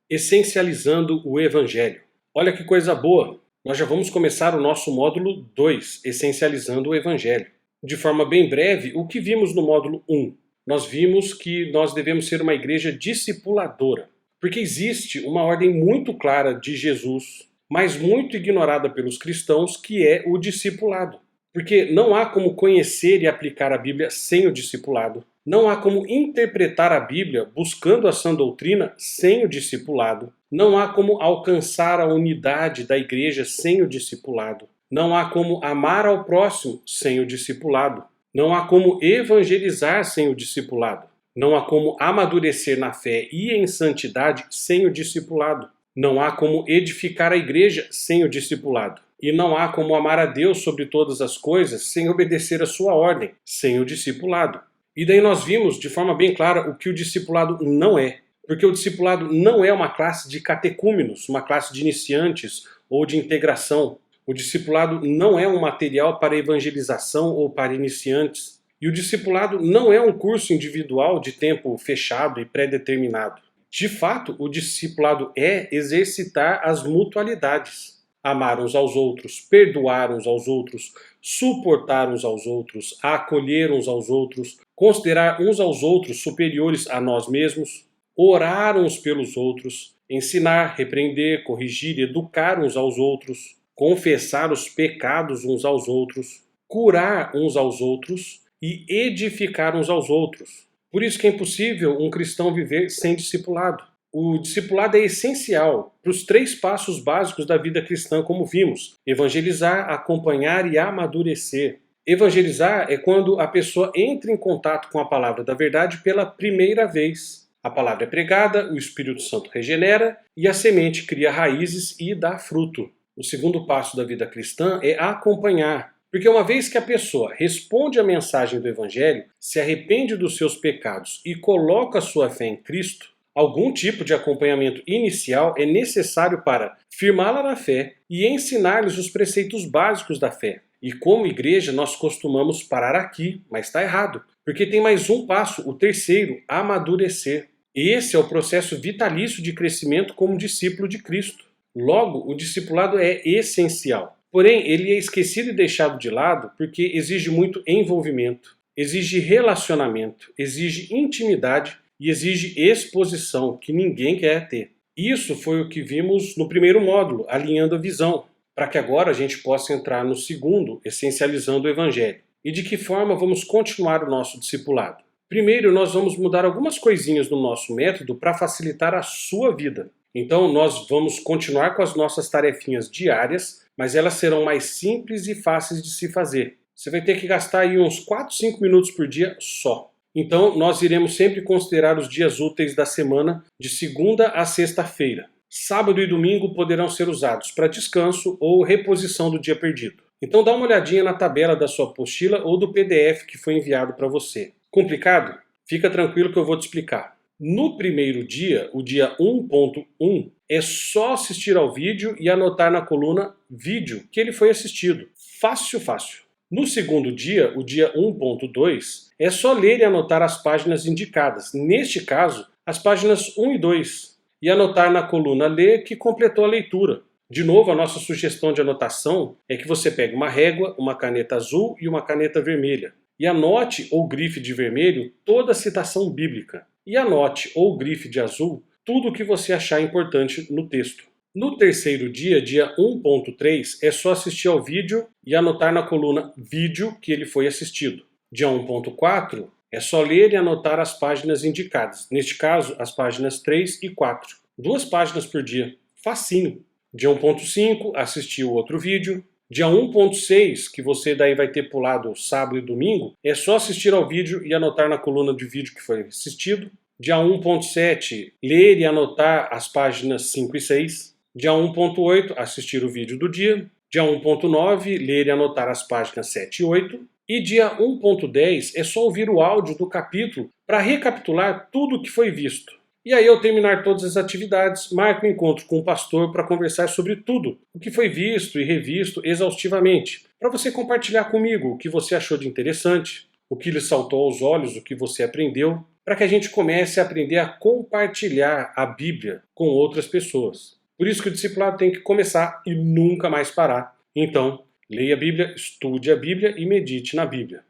Essencializando o Evangelho. Olha que coisa boa! Nós já vamos começar o nosso módulo 2, Essencializando o Evangelho. De forma bem breve, o que vimos no módulo 1? Nós vimos que nós devemos ser uma igreja discipuladora, porque existe uma ordem muito clara de Jesus, mas muito ignorada pelos cristãos, que é o discipulado. Porque não há como conhecer e aplicar a Bíblia sem o discipulado. Não há como interpretar a Bíblia buscando a sã doutrina sem o discipulado. Não há como alcançar a unidade da igreja sem o discipulado. Não há como amar ao próximo sem o discipulado. Não há como evangelizar sem o discipulado. Não há como amadurecer na fé e em santidade sem o discipulado. Não há como edificar a igreja sem o discipulado. E não há como amar a Deus sobre todas as coisas sem obedecer a sua ordem, sem o discipulado. E daí nós vimos de forma bem clara o que o discipulado não é. Porque o discipulado não é uma classe de catecúmenos, uma classe de iniciantes ou de integração. O discipulado não é um material para evangelização ou para iniciantes. E o discipulado não é um curso individual de tempo fechado e pré-determinado. De fato, o discipulado é exercitar as mutualidades. Amar uns aos outros, perdoar uns aos outros, suportar uns aos outros, acolher uns aos outros, considerar uns aos outros superiores a nós mesmos, orar uns pelos outros, ensinar, repreender, corrigir, educar uns aos outros, confessar os pecados uns aos outros, curar uns aos outros e edificar uns aos outros. Por isso que é impossível um cristão viver sem discipulado. O discipulado é essencial para os 3 passos básicos da vida cristã, como vimos: evangelizar, acompanhar e amadurecer. Evangelizar é quando a pessoa entra em contato com a palavra da verdade pela primeira vez. A palavra é pregada, o Espírito Santo regenera e a semente cria raízes e dá fruto. O segundo passo da vida cristã é acompanhar. Porque uma vez que a pessoa responde à mensagem do Evangelho, se arrepende dos seus pecados e coloca sua fé em Cristo, algum tipo de acompanhamento inicial é necessário para firmá-la na fé e ensinar-lhes os preceitos básicos da fé. E como igreja nós costumamos parar aqui, mas está errado, porque tem mais um passo, o terceiro, amadurecer. Esse é o processo vitalício de crescimento como discípulo de Cristo. Logo, o discipulado é essencial. Porém, ele é esquecido e deixado de lado porque exige muito envolvimento, exige relacionamento, exige intimidade e exige exposição, que ninguém quer ter. Isso foi o que vimos no primeiro módulo, alinhando a visão, para que agora a gente possa entrar no segundo, essencializando o Evangelho. E de que forma vamos continuar o nosso discipulado? Primeiro, nós vamos mudar algumas coisinhas no nosso método para facilitar a sua vida. Então, nós vamos continuar com as nossas tarefinhas diárias, mas elas serão mais simples e fáceis de se fazer. Você vai ter que gastar aí uns 4, 5 minutos por dia só. Então, nós iremos sempre considerar os dias úteis da semana de segunda a sexta-feira. Sábado e domingo poderão ser usados para descanso ou reposição do dia perdido. Então, dá uma olhadinha na tabela da sua apostila ou do PDF que foi enviado para você. Complicado? Fica tranquilo que eu vou te explicar. No primeiro dia, o dia 1.1, é só assistir ao vídeo e anotar na coluna vídeo que ele foi assistido. Fácil, fácil. No segundo dia, o dia 1.2, é só ler e anotar as páginas indicadas. Neste caso, as páginas 1 e 2. E anotar na coluna ler que completou a leitura. De novo, a nossa sugestão de anotação é que você pegue uma régua, uma caneta azul e uma caneta vermelha. E anote ou grife de vermelho toda a citação bíblica. E anote ou grife de azul tudo o que você achar importante no texto. No terceiro dia, dia 1.3, é só assistir ao vídeo e anotar na coluna vídeo que ele foi assistido. Dia 1.4, é só ler e anotar as páginas indicadas. Neste caso, as páginas 3 e 4. 2 páginas por dia. Facinho. Dia 1.5, assistir o outro vídeo. Dia 1.6, que você daí vai ter pulado sábado e domingo, é só assistir ao vídeo e anotar na coluna de vídeo que foi assistido. Dia 1.7, ler e anotar as páginas 5 e 6. Dia 1.8, assistir o vídeo do dia. Dia 1.9, ler e anotar as páginas 7 e 8. E dia 1.10 é só ouvir o áudio do capítulo para recapitular tudo o que foi visto. E aí, ao terminar todas as atividades, marque um encontro com o pastor para conversar sobre tudo o que foi visto e revisto exaustivamente, para você compartilhar comigo o que você achou de interessante, o que lhe saltou aos olhos, o que você aprendeu, para que a gente comece a aprender a compartilhar a Bíblia com outras pessoas. Por isso que o discipulado tem que começar e nunca mais parar. Então, leia a Bíblia, estude a Bíblia e medite na Bíblia.